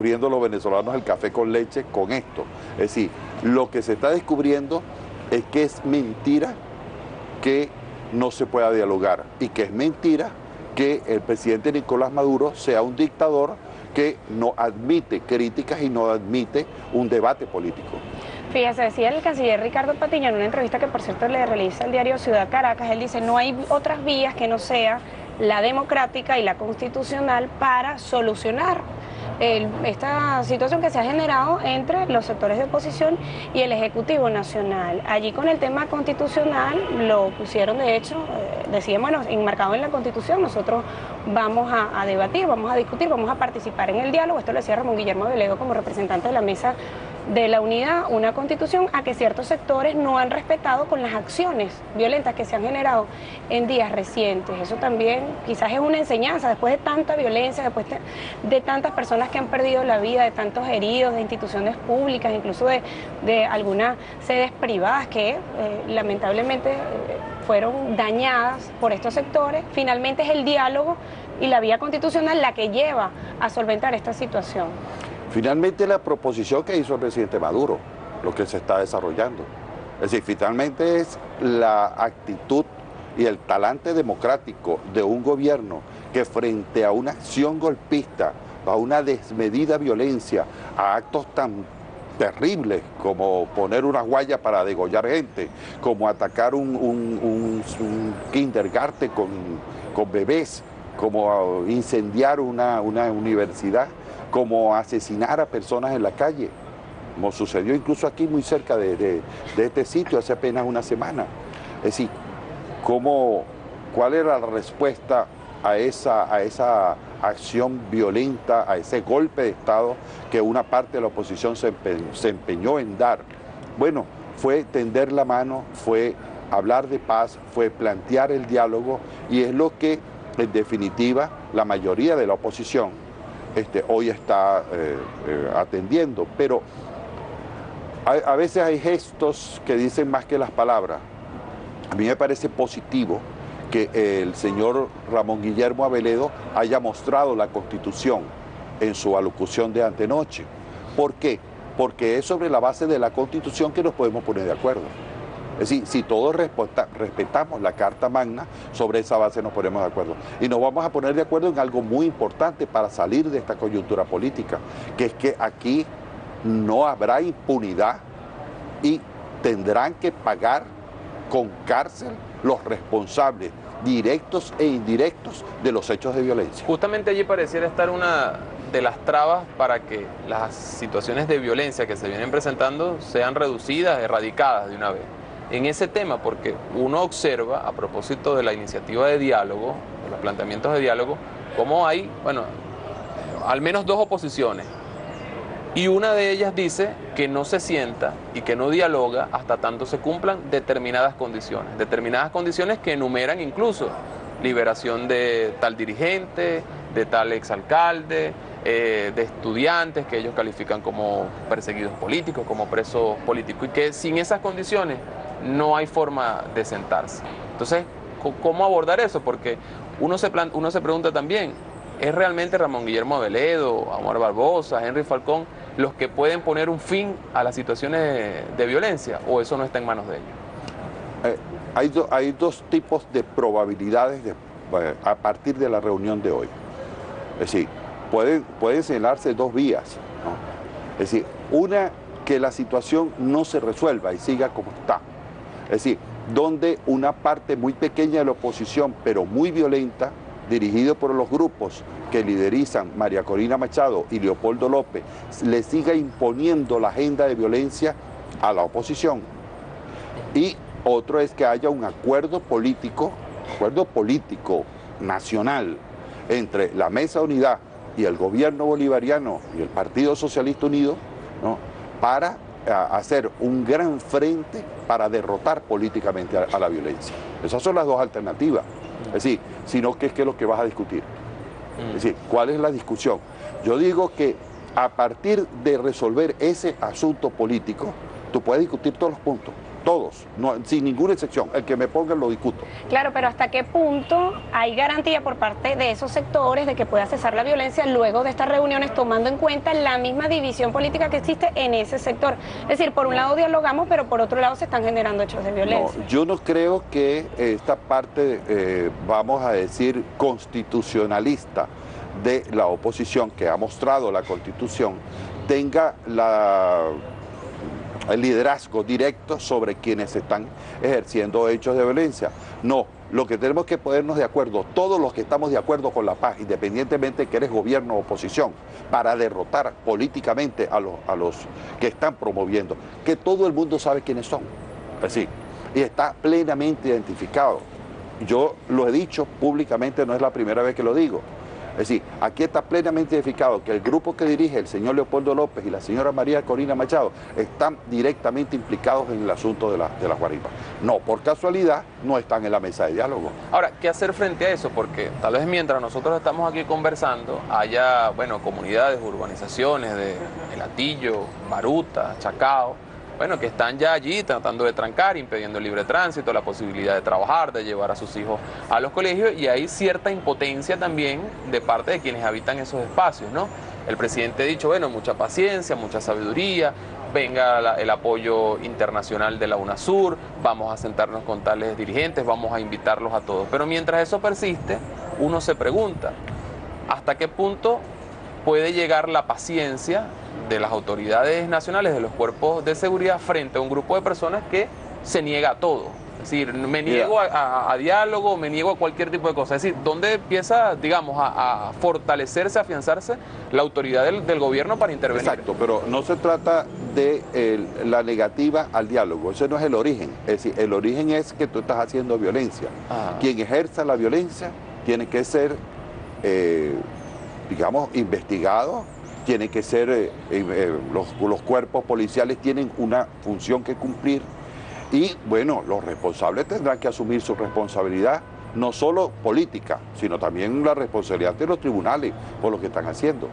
descubriendo los venezolanos el café con leche con esto. Es decir, lo que se está descubriendo es que es mentira que no se pueda dialogar y que es mentira que el presidente Nicolás Maduro sea un dictador que no admite críticas y no admite un debate político. Fíjese, decía el canciller Ricardo Patiño en una entrevista que por cierto le realiza el diario Ciudad Caracas, él dice, no hay otras vías que no sea la democrática y la constitucional para solucionar esta situación que se ha generado entre los sectores de oposición y el Ejecutivo Nacional. Allí con el tema constitucional lo pusieron, de hecho, decían, bueno, enmarcado en la Constitución, nosotros vamos a debatir, vamos a discutir, vamos a participar en el diálogo. Esto lo decía Ramón Guillermo Aveledo como representante de la Mesa de la Unidad, una constitución a que ciertos sectores no han respetado con las acciones violentas que se han generado en días recientes. Eso también quizás es una enseñanza, después de tanta violencia, después de tantas personas que han perdido la vida, de tantos heridos, de instituciones públicas, incluso de algunas sedes privadas que lamentablemente fueron dañadas por estos sectores. Finalmente es el diálogo y la vía constitucional la que lleva a solventar esta situación. Finalmente la proposición que hizo el presidente Maduro, lo que se está desarrollando. Es decir, finalmente es la actitud y el talante democrático de un gobierno que frente a una acción golpista, a una desmedida violencia, a actos tan terribles como poner una guaya para degollar gente, como atacar un kindergarten con bebés, como incendiar una universidad, como asesinar a personas en la calle, como sucedió incluso aquí muy cerca de este sitio hace apenas una semana. Es decir, ¿cuál era la respuesta a esa acción violenta, a ese golpe de Estado que una parte de la oposición se empeñó en dar? Bueno, fue tender la mano, fue hablar de paz, fue plantear el diálogo y es lo que en definitiva la mayoría de la oposición hoy está atendiendo, pero a veces hay gestos que dicen más que las palabras. A mí me parece positivo que el señor Ramón Guillermo Aveledo haya mostrado la Constitución en su alocución de antenoche. ¿Por qué? Porque es sobre la base de la Constitución que nos podemos poner de acuerdo. Es decir, si todos respetamos la Carta Magna, sobre esa base nos ponemos de acuerdo. Y nos vamos a poner de acuerdo en algo muy importante para salir de esta coyuntura política, que es que aquí no habrá impunidad y tendrán que pagar con cárcel los responsables directos e indirectos de los hechos de violencia. Justamente allí pareciera estar una de las trabas para que las situaciones de violencia que se vienen presentando sean reducidas, erradicadas de una vez. En ese tema, porque uno observa, a propósito de la iniciativa de diálogo, de los planteamientos de diálogo, cómo hay, bueno, al menos dos oposiciones. Y una de ellas dice que no se sienta y que no dialoga hasta tanto se cumplan determinadas condiciones que enumeran incluso liberación de tal dirigente, de tal exalcalde, de estudiantes que ellos califican como perseguidos políticos, como presos políticos, y que sin esas condiciones no hay forma de sentarse. Entonces, ¿cómo abordar eso? Porque uno se pregunta también, ¿es realmente Ramón Guillermo Aveledo, Omar Barbosa, Henry Falcón los que pueden poner un fin a las situaciones de violencia, o eso no está en manos de ellos? Hay dos tipos de probabilidades a partir de la reunión de hoy. Es decir, pueden señalarse dos vías, ¿no? Es decir, una, que la situación no se resuelva y siga como está. Es decir, donde una parte muy pequeña de la oposición, pero muy violenta, dirigido por los grupos que liderizan María Corina Machado y Leopoldo López, le siga imponiendo la agenda de violencia a la oposición. Y otro es que haya un acuerdo político nacional entre la Mesa de Unidad y el gobierno bolivariano y el Partido Socialista Unido, ¿no?, para hacer un gran frente para derrotar políticamente a la violencia. Esas son las dos alternativas. Es decir, sino que es lo que vas a discutir. Es decir, ¿cuál es la discusión? Yo digo que a partir de resolver ese asunto político, tú puedes discutir todos los puntos. todos, no, sin ninguna excepción. El que me ponga lo discuto. Claro, pero ¿hasta qué punto hay garantía por parte de esos sectores de que pueda cesar la violencia luego de estas reuniones, tomando en cuenta la misma división política que existe en ese sector? Es decir, por un lado dialogamos, pero por otro lado se están generando hechos de violencia. No, yo no creo que esta parte, vamos a decir, constitucionalista de la oposición que ha mostrado la Constitución, tenga el liderazgo directo sobre quienes están ejerciendo hechos de violencia. No, lo que tenemos que ponernos de acuerdo, todos los que estamos de acuerdo con la paz, independientemente de que eres gobierno o oposición, para derrotar políticamente a los que están promoviendo, que todo el mundo sabe quiénes son, así, y está plenamente identificado. Yo lo he dicho públicamente, no es la primera vez que lo digo. Es decir, aquí está plenamente identificado que el grupo que dirige el señor Leopoldo López y la señora María Corina Machado están directamente implicados en el asunto de las guarimbas. No, por casualidad, no están en la mesa de diálogo. Ahora, ¿qué hacer frente a eso? Porque tal vez mientras nosotros estamos aquí conversando, haya, bueno, comunidades, urbanizaciones de El Hatillo, Baruta, Chacao, bueno, que están ya allí tratando de trancar, impidiendo el libre tránsito, la posibilidad de trabajar, de llevar a sus hijos a los colegios, y hay cierta impotencia también de parte de quienes habitan esos espacios, ¿no? El presidente ha dicho, bueno, mucha paciencia, mucha sabiduría, venga el apoyo internacional de la UNASUR, vamos a sentarnos con tales dirigentes, vamos a invitarlos a todos. Pero mientras eso persiste, uno se pregunta, ¿hasta qué punto puede llegar la paciencia de las autoridades nacionales, de los cuerpos de seguridad, frente a un grupo de personas que se niega a todo? Es decir, me niego a diálogo, me niego a cualquier tipo de cosa. Es decir, ¿dónde empieza, digamos, a fortalecerse, a afianzarse la autoridad del gobierno para intervenir? Exacto, pero no se trata de la negativa al diálogo, ese no es el origen. Es decir, el origen es que tú estás haciendo violencia. Quien ejerza la violencia tiene que ser, digamos, investigado, tiene que ser, los cuerpos policiales tienen una función que cumplir y, bueno, los responsables tendrán que asumir su responsabilidad, no solo política, sino también la responsabilidad de los tribunales por lo que están haciendo.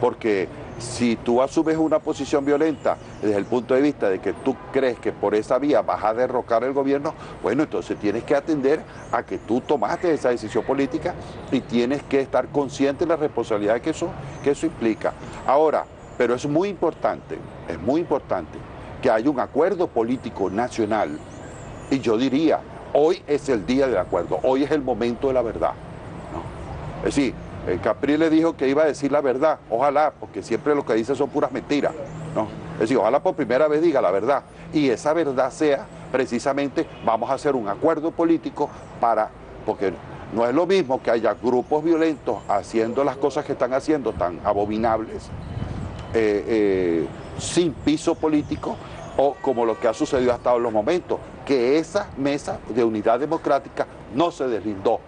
Porque si tú asumes una posición violenta desde el punto de vista de que tú crees que por esa vía vas a derrocar el gobierno, bueno, entonces tienes que atender a que tú tomaste esa decisión política y tienes que estar consciente de la responsabilidad que eso implica. Ahora, pero es muy importante que haya un acuerdo político nacional, y yo diría, hoy es el día del acuerdo, hoy es el momento de la verdad, ¿no? Es decir, Capriles dijo que iba a decir la verdad, ojalá, porque siempre lo que dice son puras mentiras, ¿no? Es decir, ojalá por primera vez diga la verdad, y esa verdad sea precisamente, vamos a hacer un acuerdo político porque no es lo mismo que haya grupos violentos haciendo las cosas que están haciendo tan abominables, sin piso político, o como lo que ha sucedido hasta los momentos, que esa mesa de unidad democrática no se deslindó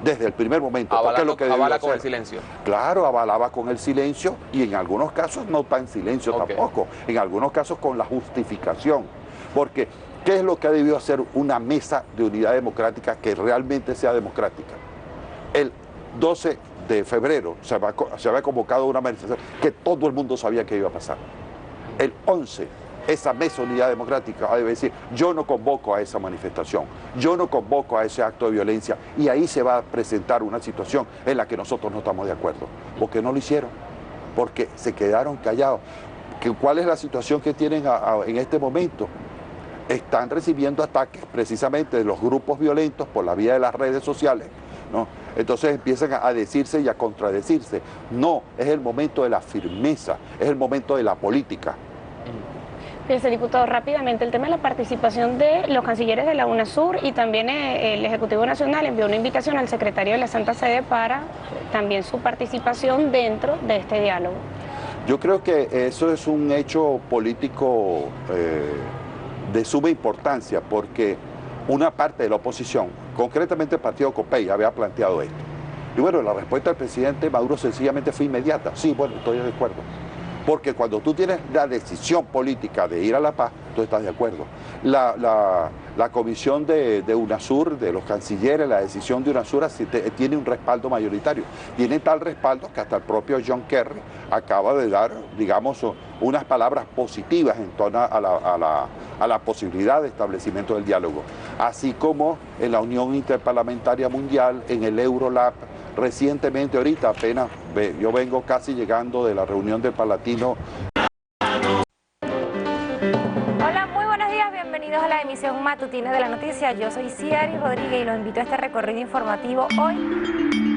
desde el primer momento. Avala con el silencio. Claro, avalaba con el silencio y en algunos casos no tan silencio tampoco, en algunos casos con la justificación. Porque, ¿qué es lo que ha debido hacer una mesa de unidad democrática que realmente sea democrática? El 12 de febrero se había convocado una manifestación que todo el mundo sabía que iba a pasar. El 11, esa mesa de unidad democrática debe decir, yo no convoco a esa manifestación, yo no convoco a ese acto de violencia, y ahí se va a presentar una situación en la que nosotros no estamos de acuerdo. ¿Por qué no lo hicieron? Porque se quedaron callados. ¿Cuál es la situación que tienen en este momento? Están recibiendo ataques precisamente de los grupos violentos por la vía de las redes sociales, ¿no? Entonces empiezan a decirse y a contradecirse. No, es el momento de la firmeza, es el momento de la política. Fíjese, diputado, rápidamente, el tema de la participación de los cancilleres de la UNASUR, y también el Ejecutivo Nacional envió una invitación al secretario de la Santa Sede para también su participación dentro de este diálogo. Yo creo que eso es un hecho político de suma importancia, porque una parte de la oposición, concretamente el partido COPEI, había planteado esto. Y bueno, la respuesta del presidente Maduro sencillamente fue inmediata. Sí, bueno, estoy de acuerdo. Porque cuando tú tienes la decisión política de ir a la paz, tú estás de acuerdo. La comisión de UNASUR, de los cancilleres, la decisión de UNASUR tiene un respaldo mayoritario. Tiene tal respaldo que hasta el propio John Kerry acaba de dar, digamos, unas palabras positivas en torno a a la posibilidad de establecimiento del diálogo, así como en la Unión Interparlamentaria Mundial, en el Eurolab, recientemente ahorita apenas, yo vengo casi llegando de la reunión del Palatino. Hola, muy buenos días, bienvenidos a la emisión matutina de la noticia. Yo soy Ciari Rodríguez y los invito a este recorrido informativo hoy